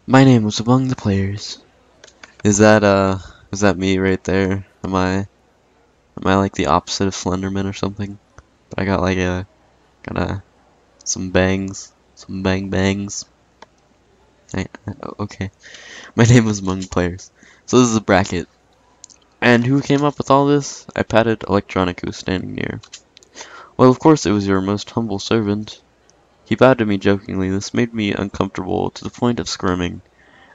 My name was among the players. Is that me right there? Am I like the opposite of Slenderman or something? But I got like kinda some bangs, some bangs. Okay. My name was among the players. So this is a bracket. And who came up with all this? I patted Electronic, who was standing near. Well, of course it was your most humble servant. He bowed to me jokingly. This made me uncomfortable to the point of squirming.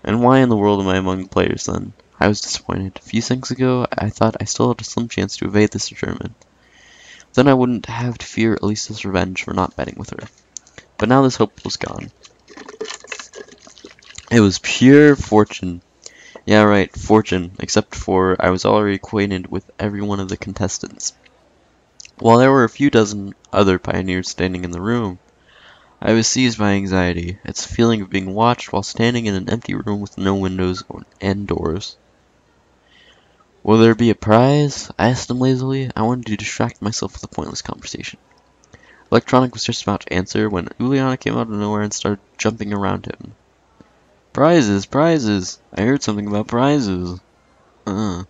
And why in the world am I among the players then? I was disappointed. A few seconds ago, I thought I still had a slim chance to evade this adjournment. Then I wouldn't have to fear Elisa's revenge for not betting with her. But now this hope was gone. It was pure fortune. Yeah, right, fortune, except for I was already acquainted with every one of the contestants. While there were a few dozen other pioneers standing in the room, I was seized by anxiety. It's a feeling of being watched while standing in an empty room with no windows and doors. Will there be a prize? I asked him lazily. I wanted to distract myself with a pointless conversation. Electronic was just about to answer when Uliana came out of nowhere and started jumping around him. Prizes, prizes! I heard something about prizes. You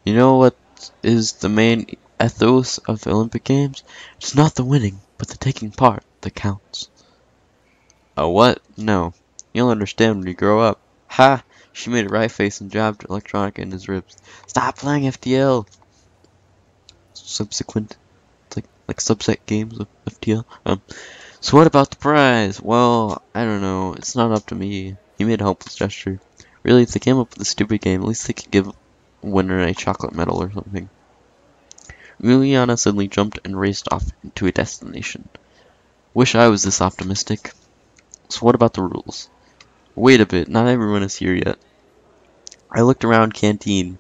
know what is the main ethos of the Olympic Games? It's not the winning, but the taking part that counts. A what? No. You'll understand when you grow up. Ha! She made a wry face and jabbed Electronic in his ribs. Stop playing FTL! Subsequent. It's like subset games of FTL. So what about the prize? Well, I don't know. It's not up to me. He made a helpless gesture. Really, if they came up with a stupid game, at least they could give a winner a chocolate medal or something. Juliana suddenly jumped and raced off to a destination. Wish I was this optimistic. So what about the rules? Wait a bit, not everyone is here yet. I looked around canteen.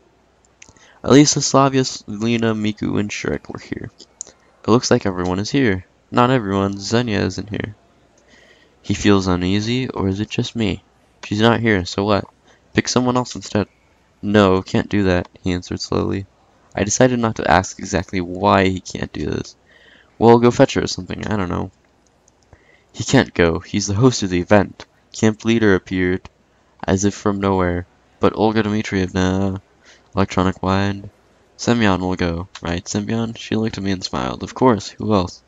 Elisa, Slavia, Lena, Miku, and Shrek were here. It looks like everyone is here. Not everyone. Xenia isn't here. He feels uneasy, or is it just me? She's not here, so what? Pick someone else instead. No, can't do that, he answered slowly. I decided not to ask exactly why he can't do this. Well, go fetch her or something, I don't know. He can't go. He's the host of the event. Camp leader appeared, as if from nowhere. But Olga Dmitrievna, Electronic whined. Semyon will go, right, Semyon? She looked at me and smiled. Of course, who else?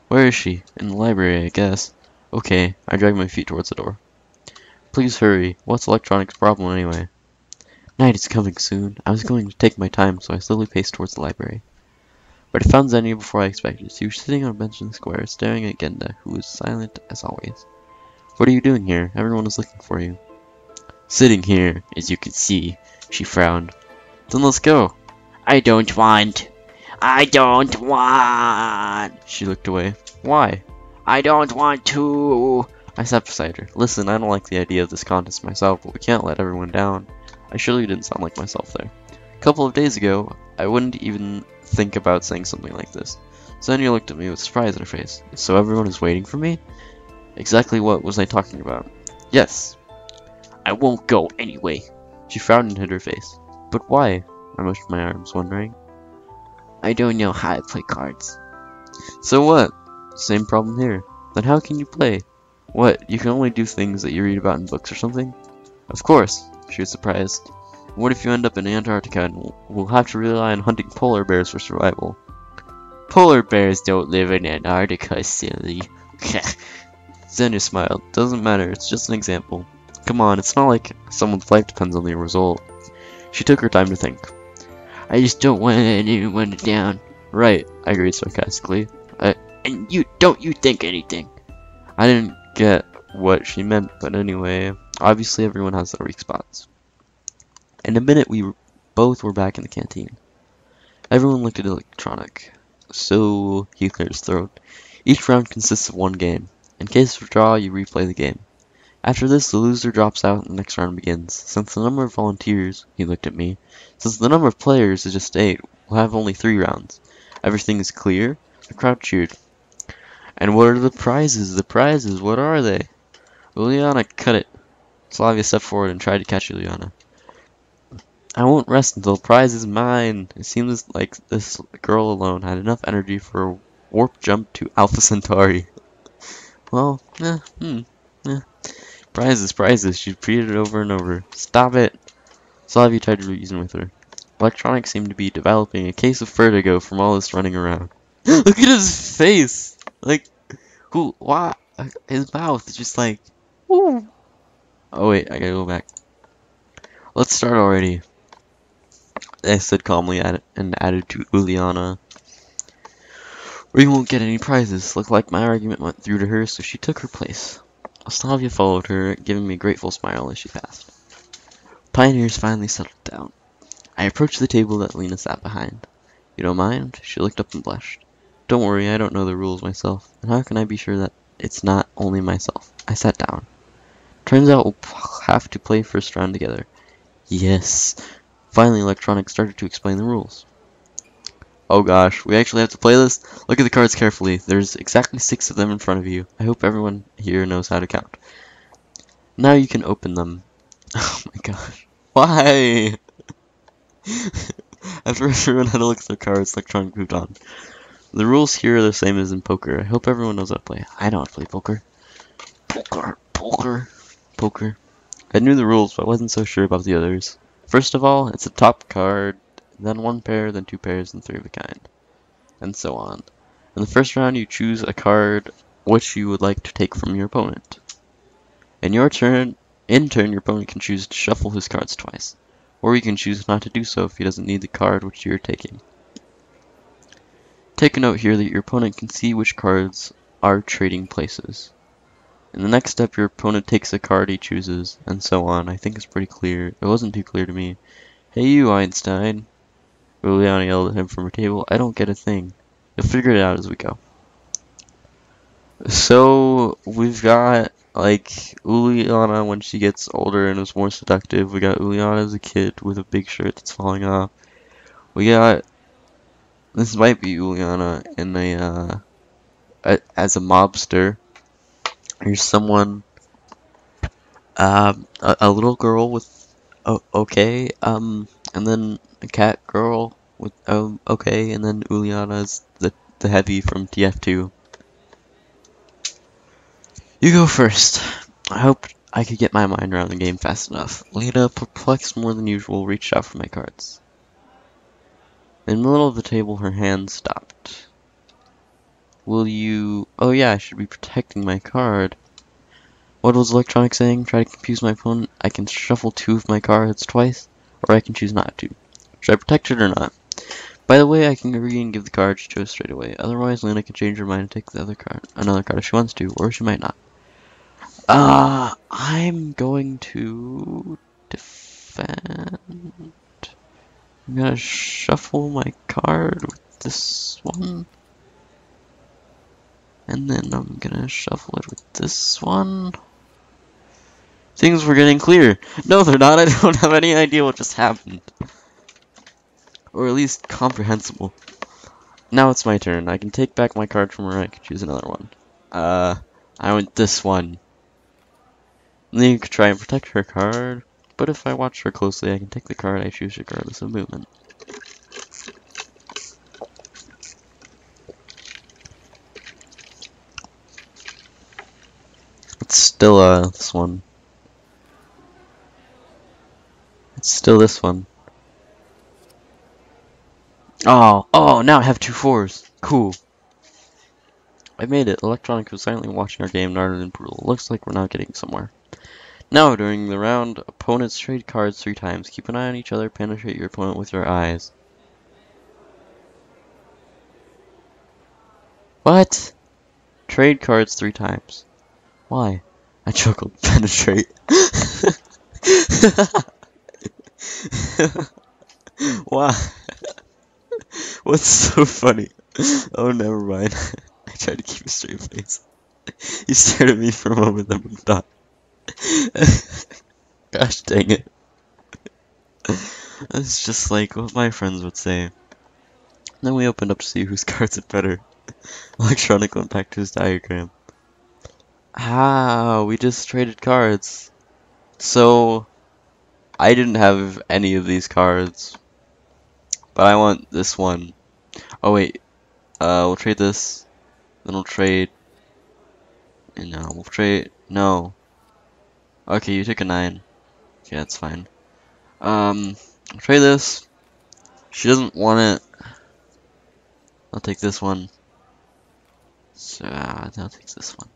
Where is she? In the library, I guess. Okay, I dragged my feet towards the door. Please hurry. What's Electronic's problem anyway? Night is coming soon. I was going to take my time, so I slowly paced towards the library. But I found Xenia before I expected. She was sitting on a bench in the square, staring at Genda, who was silent as always. What are you doing here? Everyone is looking for you. Sitting here, as you can see, she frowned. Then let's go. I don't want. I don't want. She looked away. Why? I don't want to. I sat beside her. Listen, I don't like the idea of this contest myself, but we can't let everyone down. I surely didn't sound like myself there. A couple of days ago, I wouldn't even think about saying something like this. Xenia looked at me with surprise in her face. So everyone is waiting for me? Exactly what was I talking about? Yes. I won't go anyway. She frowned and hid her face. But why? I mushed my arms, wondering. I don't know how to play cards. So what? Same problem here. Then how can you play? What, you can only do things that you read about in books or something? Of course, she was surprised. What if you end up in Antarctica and we'll have to rely on hunting polar bears for survival? Polar bears don't live in Antarctica, silly. Xenia smiled. Doesn't matter, it's just an example. Come on, it's not like someone's life depends on the result. She took her time to think. I just don't want anyone down. Right, I agreed sarcastically. And you think anything. I didn't get what she meant, but anyway, obviously everyone has their weak spots. In a minute, both were back in the canteen. Everyone looked at Electronic. So, he cleared his throat. Each round consists of one game. In case of a draw, you replay the game. After this, the loser drops out and the next round begins. Since the number of volunteers, he looked at me, since the number of players is just 8, we'll have only 3 rounds. Everything is clear. The crowd cheered. And what are the prizes? The prizes, what are they? Uliana, cut it. Slavia stepped forward and tried to catch Uliana. I won't rest until the prize is mine. It seems like this girl alone had enough energy for a warp jump to Alpha Centauri. Well, Prizes, prizes. She repeated it over and over. Stop it. Saw have you tried to reason with her. Electronics seemed to be developing a case of vertigo from all this running around. Look at his face! Like, who, why? His mouth is just like, woo. Oh wait, I gotta go back. Let's start already. I said calmly and added to Uliana. Or you won't get any prizes. Looked like my argument went through to her, so she took her place. Ostalvia followed her, giving me a grateful smile as she passed. Pioneers finally settled down. I approached the table that Lena sat behind. You don't mind? She looked up and blushed. Don't worry, I don't know the rules myself, and how can I be sure that it's not only myself? I sat down. Turns out we'll have to play first round together. Yes. Finally, Electronic started to explain the rules. Oh gosh, we actually have to play this? Look at the cards carefully. There's exactly 6 of them in front of you. I hope everyone here knows how to count. Now you can open them. Oh my gosh. Why? After everyone had a look at their cards, Electronic moved on. The rules here are the same as in poker. I hope everyone knows how to play. I know how to play poker. Poker. I knew the rules, but I wasn't so sure about the others. First of all, it's a top card, then 1 pair, then 2 pairs, and 3 of a kind, and so on. In the first round, you choose a card which you would like to take from your opponent. In turn, your opponent can choose to shuffle his cards twice, or you can choose not to do so if he doesn't need the card which you're taking. Take a note here that your opponent can see which cards are trading places. In the next step, your opponent takes a card he chooses, and so on. I think it's pretty clear. It wasn't too clear to me. Hey you, Einstein. Liliana yelled at him from her table. I don't get a thing. You'll figure it out as we go. So, we've got, like, Uliana when she gets older and is more seductive. We got Uliana as a kid with a big shirt that's falling off. We got, this might be Uliana in as a mobster. Here's someone, a little girl with, okay, and then a cat girl with, okay, and then Uliana's the heavy from TF2. You go first. I hope I could get my mind around the game fast enough. Lena, perplexed more than usual, reached out for my cards. In the middle of the table, her hand stopped. Will you... Oh yeah, I should be protecting my card. What was Electronic saying? Try to confuse my opponent. I can shuffle 2 of my cards twice, or I can choose not to. Should I protect it or not? By the way, I can agree and give the card she chose straight away. Otherwise, Lena can change her mind and take the other card, another card if she wants to, or she might not. I'm going to defend. I'm gonna shuffle my card with this one. And then I'm gonna shuffle it with this one. Things were getting clear. No, they're not. I don't have any idea what just happened. Or at least comprehensible. Now it's my turn. I can take back my card from her. I can choose another one. I want this one. And then you could try and protect her card. But if I watch her closely, I can take the card I choose regardless of movement. It's still, this one. It's still this one. Oh, now I have 2 4s. Cool. I made it. Electronic was silently watching our game, nodded in approval. Looks like we're now getting somewhere. Now, during the round, opponents trade cards 3 times. Keep an eye on each other. Penetrate your opponent with your eyes. What? Trade cards 3 times. Why? I chuckled. Penetrate. Why? What's so funny? Oh, never mind. I tried to keep a straight face. He stared at me for a moment, then moved on. Gosh dang it. That's just like what my friends would say. Then we opened up to see whose cards are better. Electronic went back to his diagram. Ah, we just traded cards. So, I didn't have any of these cards. But I want this one. Oh wait, we'll trade this. Then we'll trade... And no, we'll trade... No. Okay, you took a 9. Okay, that's fine. I'll try this. She doesn't want it. I'll take this one. So, I'll take this one.